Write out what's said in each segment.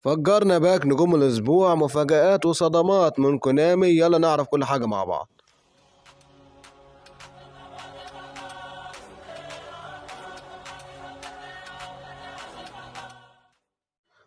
فجرنا باك نجوم الأسبوع، مفاجآت وصدمات من كونامي. يلا نعرف كل حاجة مع بعض.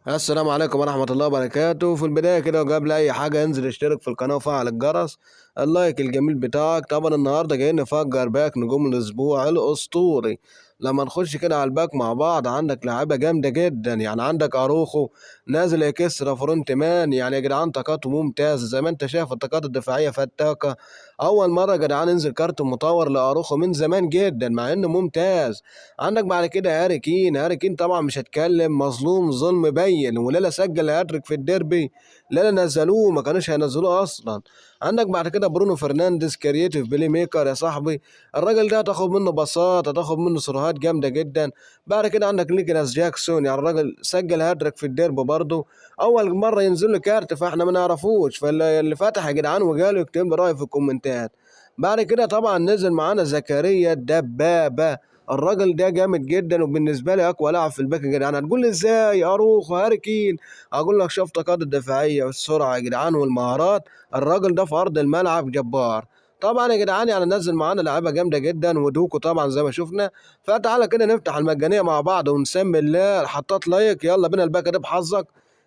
السلام عليكم ورحمة الله وبركاته. في البداية كده وقبل أي حاجة انزل اشترك في القناة وفعل الجرس، اللايك الجميل بتاعك. طبعا النهاردة جايين نفجر باك نجوم الأسبوع الأسطوري. لما نخش كده على الباك مع بعض، عندك لعيبة جامدة جدا. يعني عندك أروخو نازل يكسر فرونت مان. يعني يا جدعان طاقاته ممتازة زي ما انت شايف، الطاقات الدفاعية فتاكة. أول مرة يا جدعان ينزل كارت مطور لأروخو من زمان جدا، مع إنه ممتاز. عندك بعد كده هاري كين طبعا مش هتكلم، مظلوم ظلم بين. ولا سجل هاتريك في الديربي، لا نزلوه، ما كانوش هينزلوه اصلا. عندك بعد كده برونو فرنانديز كرييتيف بلاي ميكر يا صاحبي. الراجل ده هتاخد منه باصات، هتاخد منه سيروهات جامده جدا. بعد كده عندك نيكلاس جاكسون، يعني الراجل سجل هاتريك في الديربي برضه. اول مره ينزل له كارت فاحنا ما نعرفوش، فاللي فتح يا جدعان وقالوا يكتب لي رايه في الكومنتات. بعد كده طبعا نزل معانا زكريا الدبابه. الراجل ده جامد جدا، وبالنسبه لي اقوى لاعب في الباك يا جدعان. هتقول لي ازاي اروخ وهاري كين؟ اقول لك شوف طاقات الدفاعيه والسرعه يا جدعان والمهارات. الراجل ده في ارض الملعب جبار. طبعا يا جدعان يعني نزل معانا لعيبه جامده جدا، ودوكو طبعا زي ما شفنا. فتعالى كده نفتح المجانيه مع بعض ونسمي الله. حطيت لايك، يلا بينا الباك ده بحظك.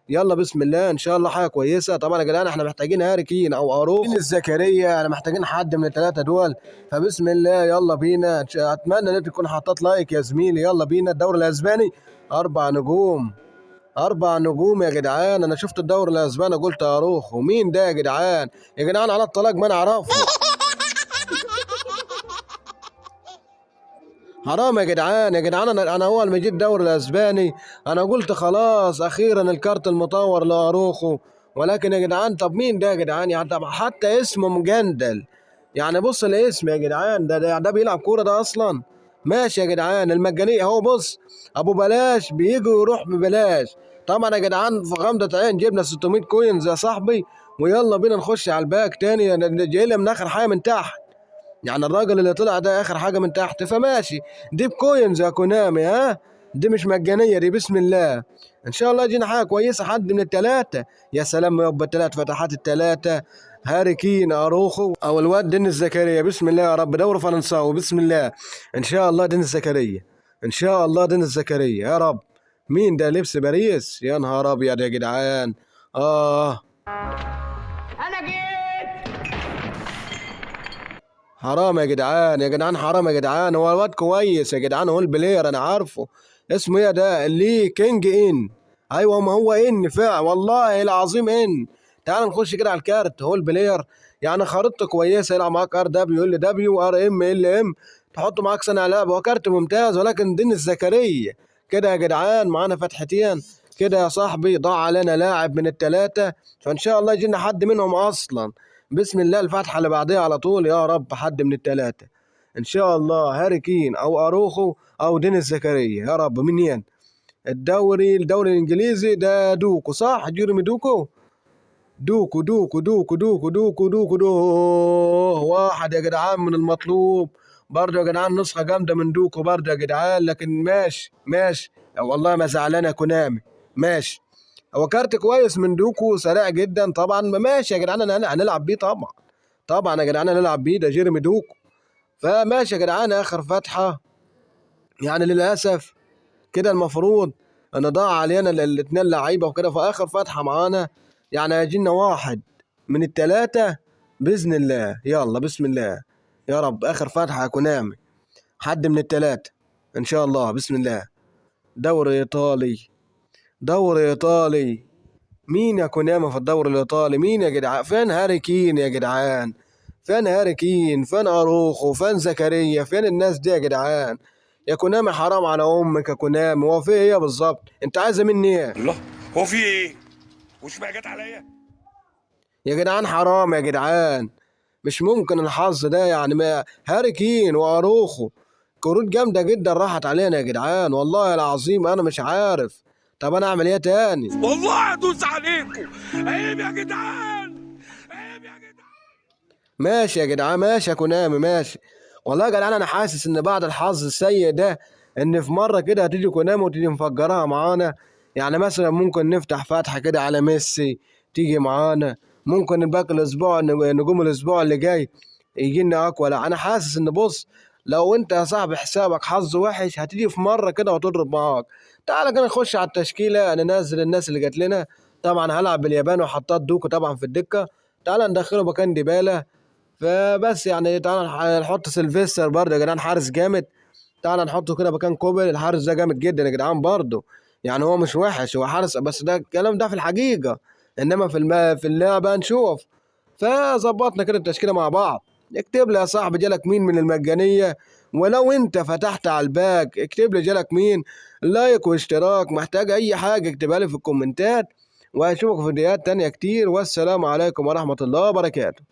يلا بسم الله، ان شاء الله حاجه كويسه. طبعا يا جدعان احنا محتاجين هاري كين او اروخ الزكريا، احنا محتاجين حد من الثلاثه دول. فبسم الله يلا بينا. اتمنى ان انت تكون حطيت لايك يا زميلي. يلا بينا الدوري الاسباني. 4 نجوم. 4 نجوم يا جدعان. انا شفت الدوري الاسباني قلت اروخ، ومين ده يا جدعان؟ يا جدعان على الطلاق ما نعرفه. حرام يا جدعان. يا جدعان انا اول ما جيت الدوري الاسباني انا قلت خلاص اخيرا الكارت المطور لاروخو. ولكن يا جدعان طب مين ده يا جدعان؟ يعني طب حتى اسمه مجندل. يعني بص الاسم يا جدعان، ده بيلعب كوره ده اصلا؟ ماشي يا جدعان المجانيه اهو. بص ابو بلاش بيجي ويروح ببلاش. طبعا يا جدعان في غمضة عين جبنا 600 كوينز يا صاحبي. ويلا بينا نخش على الباك تاني. جاي لي من اخر حاجه من تحت. يعني الراجل اللي طلع ده اخر حاجه من تحت فماشي. دي بكوينز يا كونامي، ها؟ دي مش مجانيه دي. بسم الله، ان شاء الله يجينا حاجه كويسه، حد من الثلاثه. يا سلام يابا، الثلاث فتحات الثلاثه. هاري كين اروخو او الواد دينيس زكريا. بسم الله يا رب، دوري فرنساوي. بسم الله، ان شاء الله دينيس زكريا. ان شاء الله دينيس زكريا يا رب. مين ده لبس باريس؟ يا نهار ابيض يا جدعان. انا جيت. حرام يا جدعان، يا جدعان حرام يا جدعان. هو الواد كويس يا جدعان، هو البلاير انا عارفه. اسمه ايه ده؟ اللي كينج ان. ايوه ما هو ان فعلا والله العظيم ان. تعال نخش كده على الكارت. هو البلاير يعني خريطته كويسه. يلعب معاك ار دبليو ال دبليو ار ام ال ام، تحط معاك صانع لعب. هو كارت ممتاز، ولكن دين الزكريا كده يا جدعان معانا فتحتين كده يا صاحبي. ضاع علينا لاعب من الثلاثه، فان شاء الله يجينا حد منهم اصلا. بسم الله الفتحة اللي بعديها على طول. يا رب حد من الثلاثة إن شاء الله. هاري كين أو أروخو أو دينيس زكريا يا رب. منين الدوري الإنجليزي ده؟ دوكو صح؟ جيرمي دوكو. دوكو واحد يا جدعان من المطلوب. برضه يا جدعان نسخة جامدة من دوكو برضه يا جدعان. لكن ماشي والله ما زعلان يا كونامي. ماشي، هو كارت كويس من دوكو، سريع جدا طبعا. ماشي يا جدعان، هنلعب بيه طبعا. طبعا يا جدعان هنلعب بيه، ده جيرمي دوكو. فماشي يا جدعان اخر فتحه. يعني للاسف كده المفروض ان ضاع علينا الاثنين لعيبه وكده. فاخر فتحه معانا يعني هيجينا واحد من الثلاثه باذن الله. يلا بسم الله يا رب. اخر فتحه كونامي، حد من الثلاثه ان شاء الله. بسم الله. دوري ايطالي. دوري ايطالي. مين يا كوناما في الدوري الايطالي؟ مين يا جدعان؟ فين هاري كين يا جدعان؟ فين هاري كين؟ فين اروخو؟ فين زكريا؟ فين الناس دي يا جدعان؟ يا كونامي حرام على امك يا كونامي. هو في ايه بالظبط؟ انت عايزه مني ايه؟ الله، هو في ايه؟ وش بقى جت عليا؟ يا جدعان حرام يا جدعان. مش ممكن الحظ ده. يعني ما هاري كين واروخو كروت جامده جدا راحت علينا يا جدعان. والله العظيم انا مش عارف. طب انا اعمل ايه تاني؟ والله ادوس عليكم. عيب يا جدعان، عيب يا جدعان. ماشي يا جدعان، ماشي يا كونامي ماشي. والله يا جدعان انا حاسس ان بعد الحظ السيء ده ان في مره كده هتيجي كونامي وتيجي مفجرها معانا. يعني مثلا ممكن نفتح فتحة كده على ميسي تيجي معانا، ممكن باقي الاسبوع نجوم الاسبوع اللي جاي يجي لنا اقوى. لا انا حاسس ان بص، لو انت يا صاحبي حسابك حظ وحش هتيجي في مره كده وتضرب معاك. تعالى كده نخش على التشكيله، انا نازل الناس اللي جات لنا. طبعا هلعب باليابان وحطات دوكو طبعا في الدكه. تعالى ندخله مكان ديبالا. فبس يعني تعالى نحط سيلفستر برضه يا جدعان، حارس جامد. تعالى نحطه كده مكان كوبل، الحارس ده جامد جدا يا جدعان برضه. يعني هو مش وحش، هو حارس بس ده الكلام ده في الحقيقة. انما في اللعبة نشوف. فظبطنا كده التشكيلة مع بعض. اكتب لي يا صاحبي جالك مين من المجانية، ولو انت فتحت على الباك اكتب لي جالك مين. لايك واشتراك، محتاج اي حاجة اكتبها لي في الكومنتات. واشوفك في فيديوهات تانية كتير، والسلام عليكم ورحمة الله وبركاته.